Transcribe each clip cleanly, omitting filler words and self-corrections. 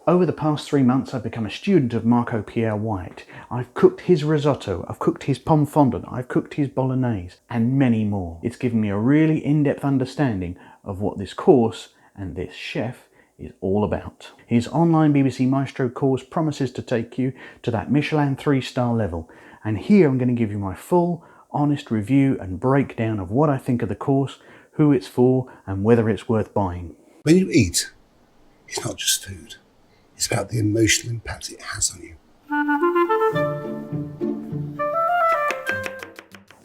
Over the past 3 months, I've become a student of Pierre White. I've cooked his risotto, I've cooked his pomme fondant, I've cooked his bolognese, and many more. It's given me a really in-depth understanding of what this course and this chef is all about. His online BBC Maestro course promises to take you to that Michelin 3-star level. And here I'm going to give you my full, honest review and breakdown of what I think of the course, who it's for, and whether it's worth buying. When you eat, it's not just food. It's about the emotional impact it has on you.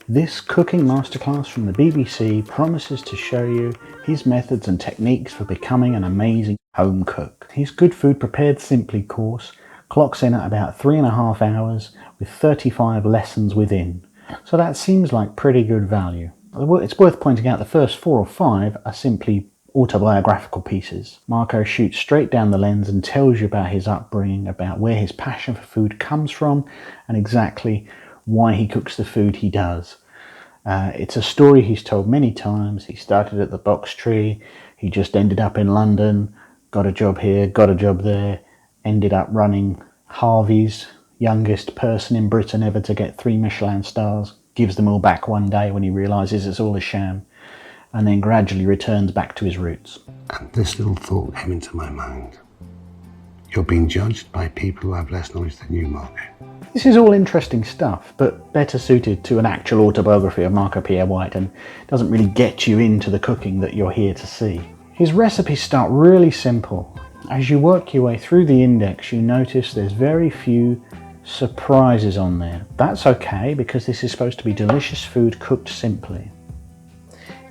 This cooking masterclass from the BBC promises to show you his methods and techniques for becoming an amazing home cook. His Good Food Prepared Simply course clocks in at about 3.5 hours with 35 lessons within. So that seems like pretty good value. It's worth pointing out the first 4 or 5 are simply autobiographical pieces. Marco shoots straight down the lens and tells you about his upbringing, about where his passion for food comes from, and exactly why he cooks the food he does. It's a story he's told many times. He started at the box tree, he just ended up in London, got a job here, got a job there, ended up running Harvey's, youngest person in Britain ever to get 3 Michelin stars, gives them all back one day when he realises it's all a sham, and then gradually returns back to his roots. And this little thought came into my mind. You're being judged by people who have less knowledge than you, Marco. This is all interesting stuff, but better suited to an actual autobiography of Pierre White, and doesn't really get you into the cooking that you're here to see. His recipes start really simple. As you work your way through the index, you notice there's very few surprises on there. That's okay, because this is supposed to be delicious food cooked simply.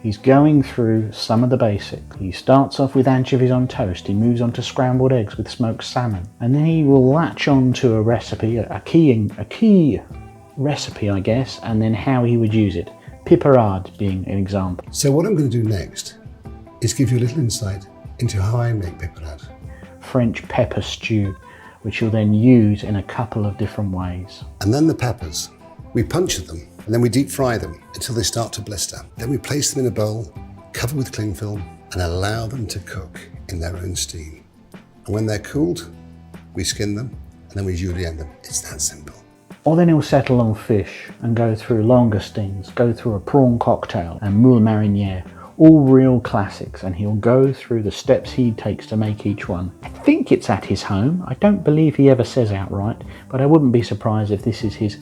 He's going through some of the basics. He starts off with anchovies on toast, he moves on to scrambled eggs with smoked salmon, and then he will latch on to a recipe, a key recipe I guess, and then how he would use it. Piperade being an example. So what I'm going to do next is give you a little insight into how I make piperade. French pepper stew, which you'll then use in a couple of different ways. And then the peppers. We puncture them, and then we deep fry them until they start to blister. Then we place them in a bowl, cover with cling film, and allow them to cook in their own steam. And when they're cooled, we skin them, and then we julienne them. It's that simple. Or then he'll settle on fish and go through langoustines, go through a prawn cocktail and moule marinière, all real classics, and he'll go through the steps he takes to make each one. I think it's at his home. I don't believe he ever says outright, but I wouldn't be surprised if this is his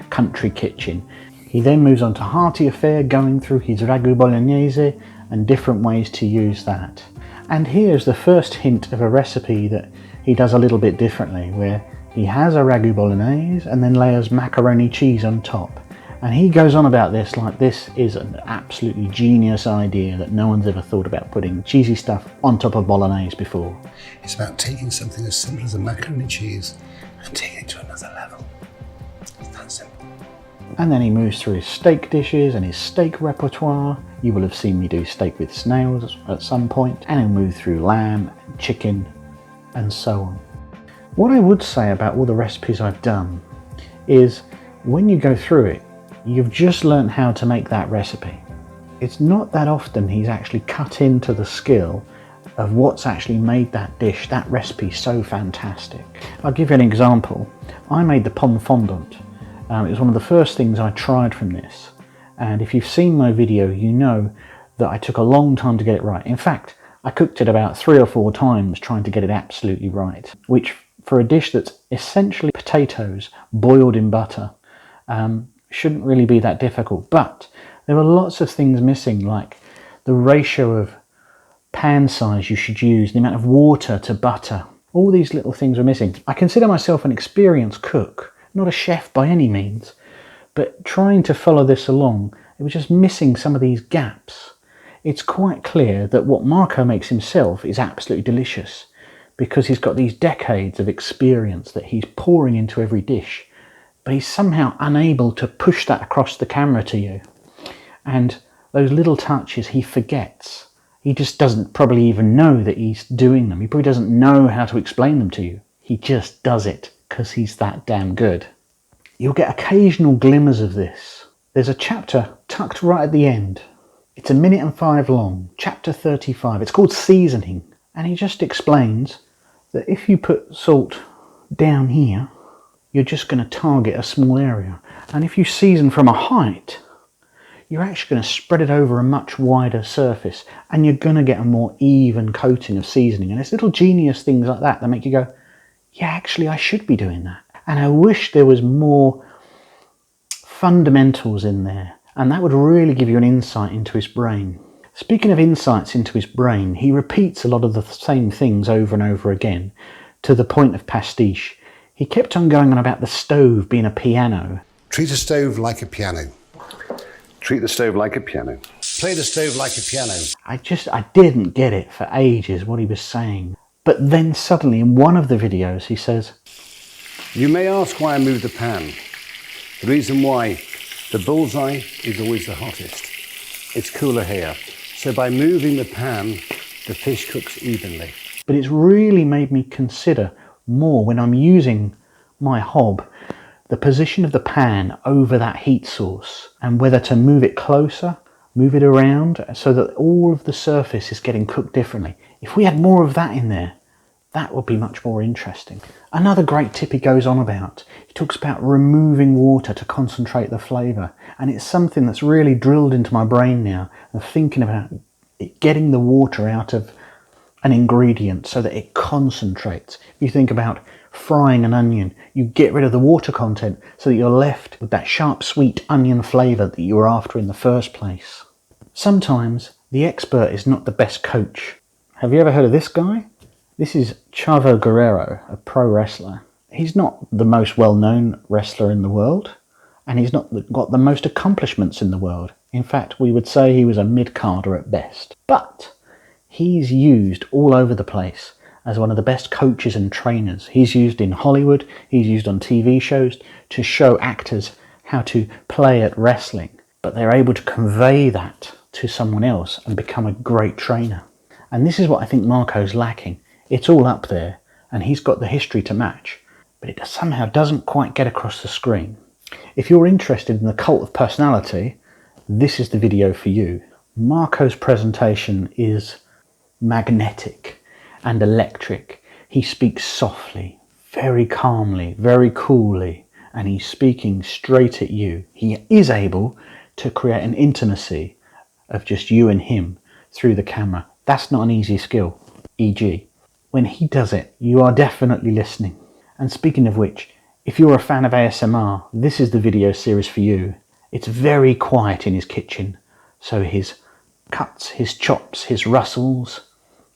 country kitchen. He then moves on to hearty affair, going through his ragu bolognese and different ways to use that. And here's the first hint of a recipe that he does a little bit differently, where he has a ragu bolognese and then layers macaroni cheese on top. And he goes on about this like this is an absolutely genius idea that no one's ever thought about putting cheesy stuff on top of bolognese before. It's about taking something as simple as a macaroni cheese and taking it to another level. It's that simple. And then he moves through his steak dishes and his steak repertoire. You will have seen me do steak with snails at some point. And he'll move through lamb, chicken, and so on. What I would say about all the recipes I've done is when you go through it, you've just learned how to make that recipe. It's not that often he's actually cut into the skill of what's actually made that dish, that recipe so fantastic. I'll give you an example. I made the pomme fondant. It was one of the first things I tried from this. And if you've seen my video, you know that I took a long time to get it right. In fact, I cooked it about 3 or 4 times trying to get it absolutely right, which for a dish that's essentially potatoes boiled in butter, shouldn't really be that difficult. But there were lots of things missing, like the ratio of pan size you should use, the amount of water to butter. All these little things were missing. I consider myself an experienced cook, not a chef by any means, but trying to follow this along, it was just missing some of these gaps. It's quite clear that what Marco makes himself is absolutely delicious, because he's got these decades of experience that he's pouring into every dish, but he's somehow unable to push that across the camera to you. And those little touches he forgets. He just doesn't probably even know that he's doing them. He probably doesn't know how to explain them to you. He just does it because he's that damn good. You'll get occasional glimmers of this. There's a chapter tucked right at the end. It's 1 minute and 5 long, chapter 35. It's called Seasoning. And he just explains that if you put salt down here, you're just going to target a small area. And if you season from a height, you're actually going to spread it over a much wider surface, and you're going to get a more even coating of seasoning. And it's little genius things like that that make you go, yeah, actually I should be doing that. And I wish there was more fundamentals in there, and that would really give you an insight into his brain. Speaking of insights into his brain, he repeats a lot of the same things over and over again, to the point of pastiche. He kept on going on about the stove being a piano. Treat a stove like a piano. Treat the stove like a piano. Play the stove like a piano. I didn't get it for ages, what he was saying. But then suddenly in one of the videos he says, You may ask why I moved the pan. The reason why, the bullseye is always the hottest. It's cooler here. So by moving the pan, the fish cooks evenly. But it's really made me consider more when I'm using my hob, the position of the pan over that heat source, and whether to move it closer, move it around, so that all of the surface is getting cooked differently. If we had more of that in there, that would be much more interesting. Another great tip he goes on about, he talks about removing water to concentrate the flavour, and it's something that's really drilled into my brain now, and thinking about getting the water out of an ingredient so that it concentrates. If you think about frying an onion, you get rid of the water content so that you're left with that sharp sweet onion flavour that you were after in the first place. Sometimes the expert is not the best coach. Have you ever heard of this guy? This is Chavo Guerrero, a pro wrestler. He's not the most well-known wrestler in the world, and he's not got the most accomplishments in the world. In fact, we would say he was a mid-carder at best. But he's used all over the place as one of the best coaches and trainers. He's used in Hollywood, he's used on TV shows to show actors how to play at wrestling, but they're able to convey that to someone else and become a great trainer. And this is what I think Marco's lacking. It's all up there, and he's got the history to match, but it somehow doesn't quite get across the screen. If you're interested in the cult of personality, this is the video for you. Marco's presentation is magnetic and electric. He speaks softly, very calmly, very coolly, and he's speaking straight at you. He is able to create an intimacy of just you and him through the camera. That's not an easy skill, e.g. When he does it, you are definitely listening. And speaking of which, if you're a fan of ASMR, this is the video series for you. It's very quiet in his kitchen, so his cuts, his chops, his rustles,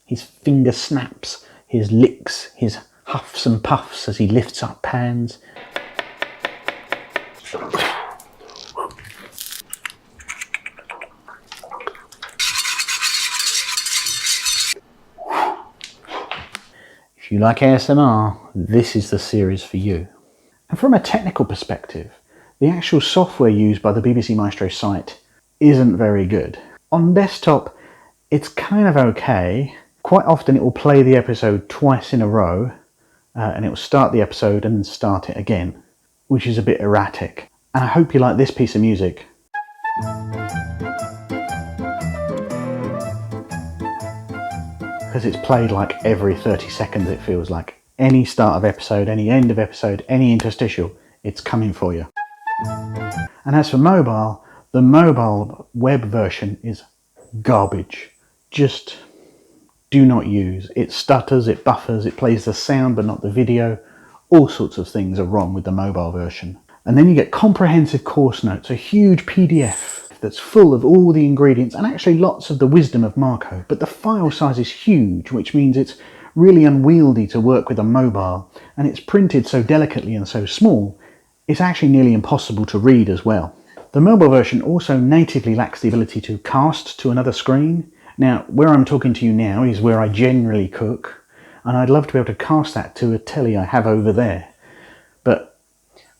his finger snaps, his licks, his huffs and puffs as he lifts up pans. If you like ASMR, this is the series for you. And from a technical perspective, the actual software used by the BBC Maestro site isn't very good. On desktop, it's kind of okay. Quite often it will play the episode twice in a row, and it will start the episode and then start it again, which is a bit erratic. And I hope you like this piece of music. Because it's played like every 30 seconds, it feels like. Any start of episode, any end of episode, any interstitial, it's coming for you. And as for mobile, the mobile web version is garbage. Just do not use. It stutters, it buffers, it plays the sound but not the video. All sorts of things are wrong with the mobile version. And then you get comprehensive course notes, a huge PDF that's full of all the ingredients and actually lots of the wisdom of Marco, but the file size is huge, which means it's really unwieldy to work with a mobile, and it's printed so delicately and so small, it's actually nearly impossible to read as well. The mobile version also natively lacks the ability to cast to another screen. Now, where I'm talking to you now is where I generally cook, and I'd love to be able to cast that to a telly I have over there, but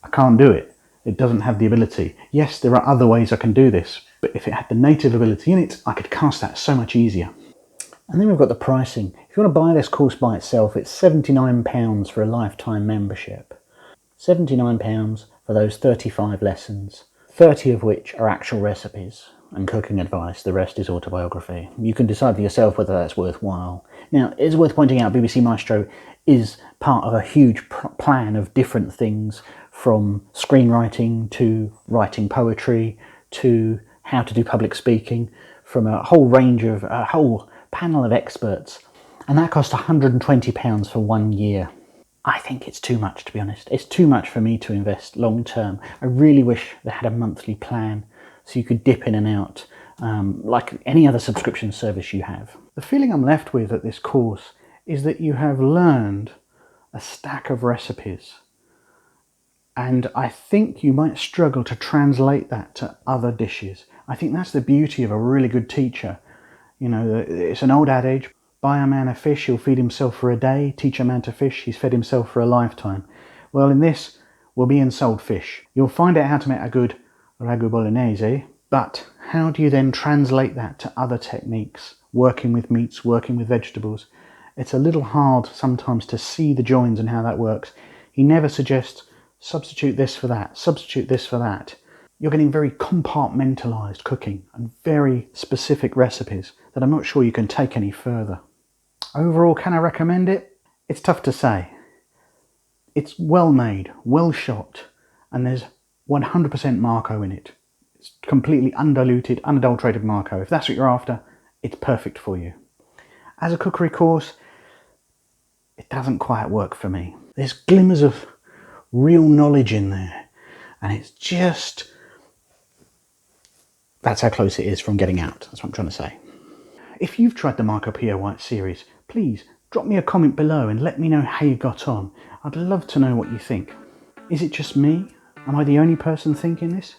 I can't do it. It doesn't have the ability. Yes, there are other ways I can do this, but if it had the native ability in it, I could cast that so much easier. And then we've got the pricing. If you want to buy this course by itself, it's £79 for a lifetime membership. £79 for those 35 lessons, 30 of which are actual recipes. and cooking advice. The rest is autobiography. You can decide for yourself whether that's worthwhile. Now, it's worth pointing out BBC Maestro is part of a huge plan of different things, from screenwriting to writing poetry to how to do public speaking, from a whole panel of experts. And that cost £120 for 1 year. I think it's too much, to be honest. It's too much for me to invest long term. I really wish they had a monthly plan so you could dip in and out like any other subscription service you have. The feeling I'm left with at this course is that you have learned a stack of recipes, and I think you might struggle to translate that to other dishes. I think that's the beauty of a really good teacher. You know, it's an old adage: buy a man a fish, he'll feed himself for a day. Teach a man to fish, he's fed himself for a lifetime. Well, in this, we're being sold fish. You'll find out how to make a good ragu bolognese, but how do you then translate that to other techniques? Working with meats, working with vegetables. It's a little hard sometimes to see the joins and how that works. He never suggests substitute this for that, substitute this for that. You're getting very compartmentalised cooking and very specific recipes that I'm not sure you can take any further. Overall, can I recommend it? It's tough to say. It's well made, well shot, and there's 100% Marco in it. It's completely undiluted, unadulterated Marco. If that's what you're after, it's perfect for you. As a cookery course, it doesn't quite work for me. There's glimmers of real knowledge in there, and it's just... that's how close it is from getting out. That's what I'm trying to say. If you've tried the Marco Pierre White series, please drop me a comment below and let me know how you got on. I'd love to know what you think. Is it just me? Am I the only person thinking this?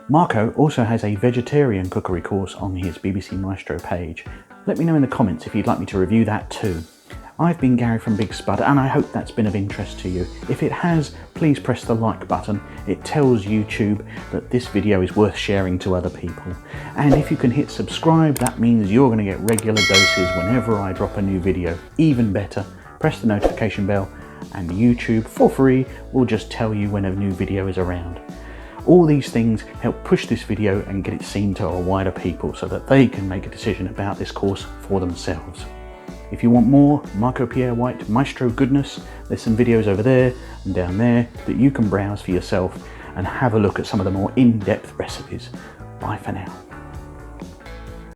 Marco also has a vegetarian cookery course on his BBC Maestro page. Let me know in the comments if you'd like me to review that too. I've been Gary from Big Spud, and I hope that's been of interest to you. If it has, please press the like button. It tells YouTube that this video is worth sharing to other people. And if you can hit subscribe, that means you're going to get regular doses whenever I drop a new video. Even better, press the notification bell and YouTube, for free, will just tell you when a new video is around. All these things help push this video and get it seen to a wider people so that they can make a decision about this course for themselves. If you want more Marco Pierre White Maestro goodness, there's some videos over there and down there that you can browse for yourself and have a look at some of the more in-depth recipes. Bye for now.